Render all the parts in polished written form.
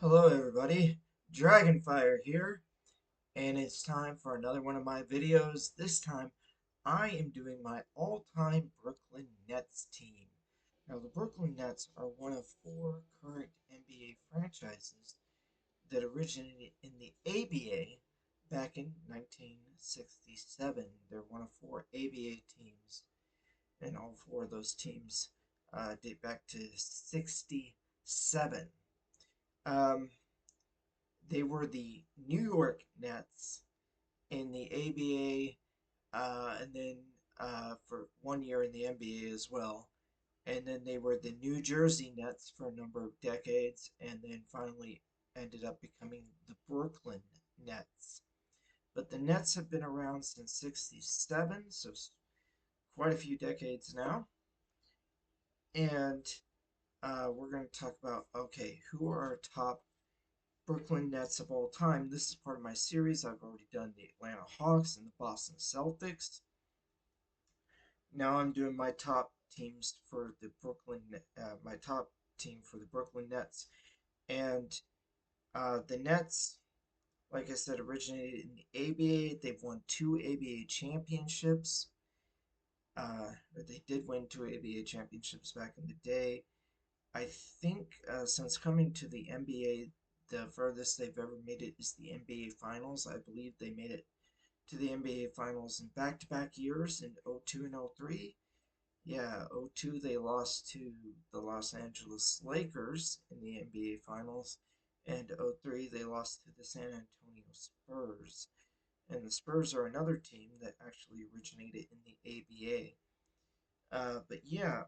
Hello everybody, Dragonfire here, and it's time for another one of my videos. This time, I am doing my all-time Brooklyn Nets team. Now, the Brooklyn Nets are one of four current NBA franchises that originated in the ABA back in 1967. They're one of four ABA teams, and all four of those teams date back to 67. Um, They were the New York Nets in the ABA, and then for 1 year in the NBA as well. And then they were the New Jersey Nets for a number of decades, and then finally ended up becoming the Brooklyn Nets. But the Nets have been around since 67, so quite a few decades now. And we're going to talk about, okay, who are our top Brooklyn Nets of all time. This is part of my series. I've already done the Atlanta Hawks and the Boston Celtics. Now I'm doing my top teams for the my top team for the Brooklyn Nets. And the Nets, like I said, originated in the ABA. They've won two ABA championships. Or they did win two ABA championships back in the day. I think since coming to the NBA, the furthest they've ever made it is the NBA Finals. I believe they made it to the NBA Finals in back-to-back years in '02 and '03. Yeah, '02 they lost to the Los Angeles Lakers in the NBA Finals, and '03 they lost to the San Antonio Spurs. And the Spurs are another team that actually originated in the ABA. But yeah,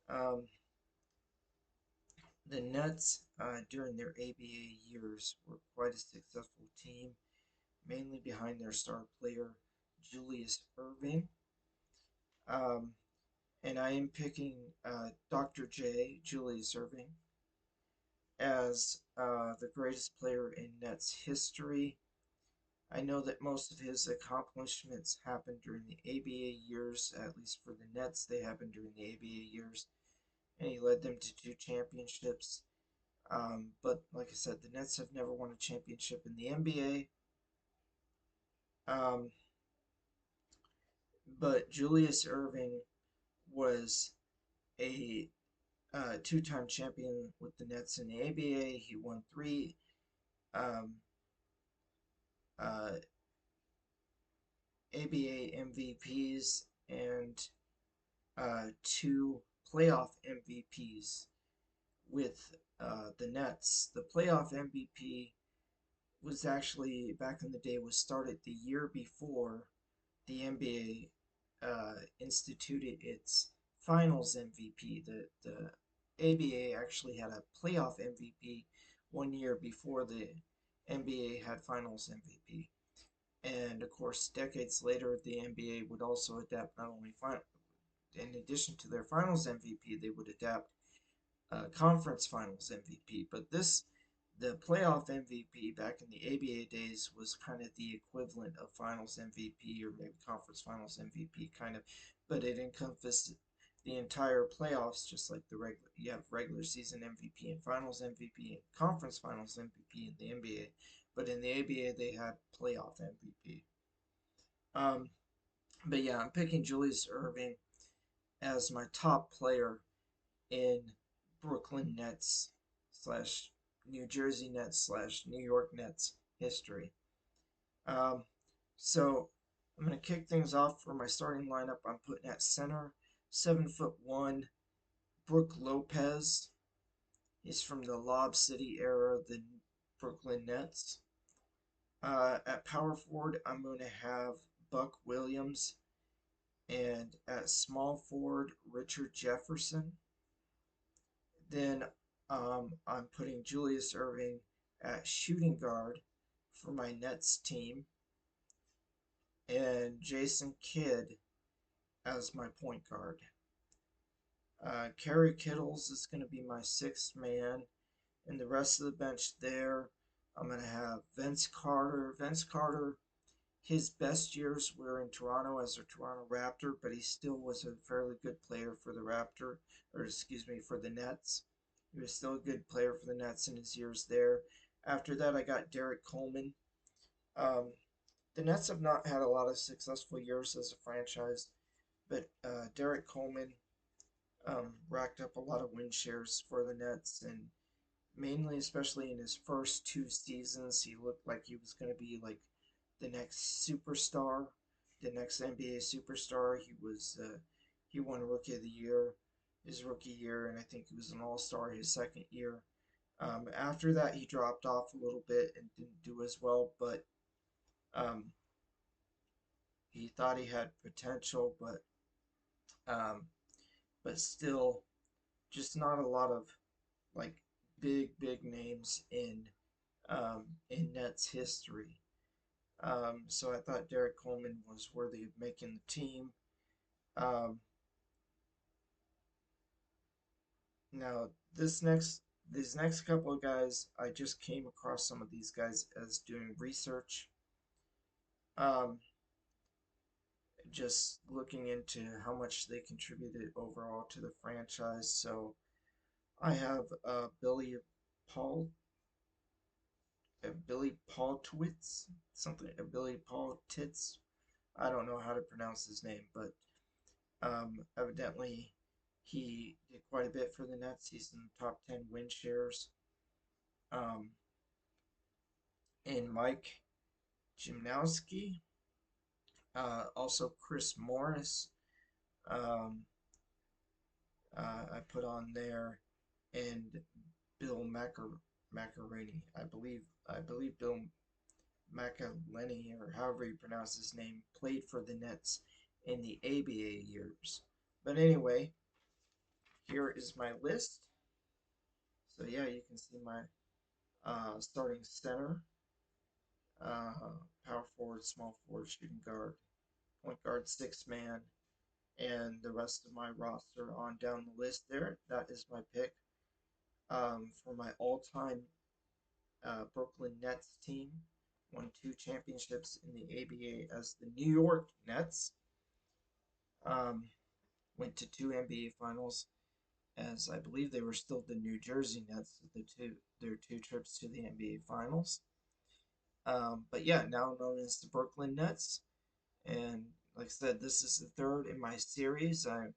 um, the Nets during their ABA years were quite a successful team, mainly behind their star player Julius Erving. Um, and I am picking Dr. J, Julius Erving, as the greatest player in Nets history. I know that most of his accomplishments happened during the ABA years, at least for the Nets, they happened during the ABA years, and he led them to two championships. But like I said, the Nets have never won a championship in the NBA. But Julius Erving was a two-time champion with the Nets in the ABA. He won three um, uh, ABA MVPs and two playoff MVPs with the Nets. The playoff MVP was actually back in the day was started the year before the NBA instituted its Finals MVP. The ABA actually had a playoff MVP 1 year before the NBA had Finals MVP. And of course, decades later, the NBA would also adapt not only in addition to their Finals MVP, they would adapt Conference Finals MVP. But the playoff MVP back in the ABA days was kind of the equivalent of Finals MVP or maybe Conference Finals MVP, kind of, but it encompassed the entire playoffs, just like the regular. You have regular season MVP and Finals MVP and Conference Finals MVP in the NBA, but in the ABA they had playoff MVP. Um, but yeah, I'm picking Julius Erving as my top player in Brooklyn Nets slash New Jersey Nets slash New York Nets history. Um, so I'm going to kick things off for my starting lineup. I'm putting at center 7'1" Brook Lopez. He's from the Lob City era of the Brooklyn Nets. At power forward, I'm going to have Buck Williams, and at small forward, Richard Jefferson. Then I'm putting Julius Erving at shooting guard for my Nets team, and Jason Kidd as my point guard. Kerry Kittles is going to be my sixth man, and the rest of the bench there, I'm going to have Vince Carter. Vince Carter, his best years were in Toronto as a Toronto Raptor, but he still was a fairly good player for the for the Nets. He was still a good player for the Nets in his years there. After that, I got Derek Coleman. Um, the Nets have not had a lot of successful years as a franchise, but Derek Coleman racked up a lot of win shares for the Nets, and mainly, especially in his first two seasons, he looked like he was going to be like the next superstar, the next NBA superstar. He won Rookie of the Year his rookie year, and I think he was an All Star his second year. After that, he dropped off a little bit and didn't do as well, but um, he thought he had potential, um, but still, just not a lot of like big names in Nets history. So I thought Derek Coleman was worthy of making the team. Um, Now these next couple of guys, I just came across some of these guys as doing research. Um, just looking into how much they contributed overall to the franchise. So I have Paul, Billy Paultwitz, something, Billy Paul Tits. I don't know how to pronounce his name, but evidently he did quite a bit for the Nets. He's in the top 10 win shares. Um, and Mike Gimnowski, also Chris Morris. Um, I put on there, and Bill Macaroni. I believe Bill McElhenney, or however you pronounce his name, played for the Nets in the ABA years. But anyway, here is my list. So yeah, you can see my starting center, power forward, small forward, shooting guard, point guard, six man, and the rest of my roster on down the list there. That is my pick for my all-time Brooklyn Nets team. Won two championships in the ABA as the New York Nets. Um, Went to two NBA finals, as I believe they were still the New Jersey Nets. Their two trips to the NBA finals. But yeah, now known as the Brooklyn Nets. And like I said, this is the third in my series. I'm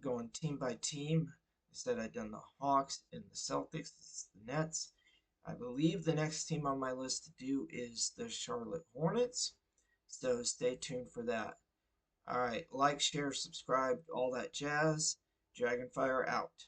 going team by team. I said I'd done the Hawks and the Celtics. This is the Nets. I believe the next team on my list to do is the Charlotte Hornets. So stay tuned for that. All right, like, share, subscribe, all that jazz. Dragonfire out.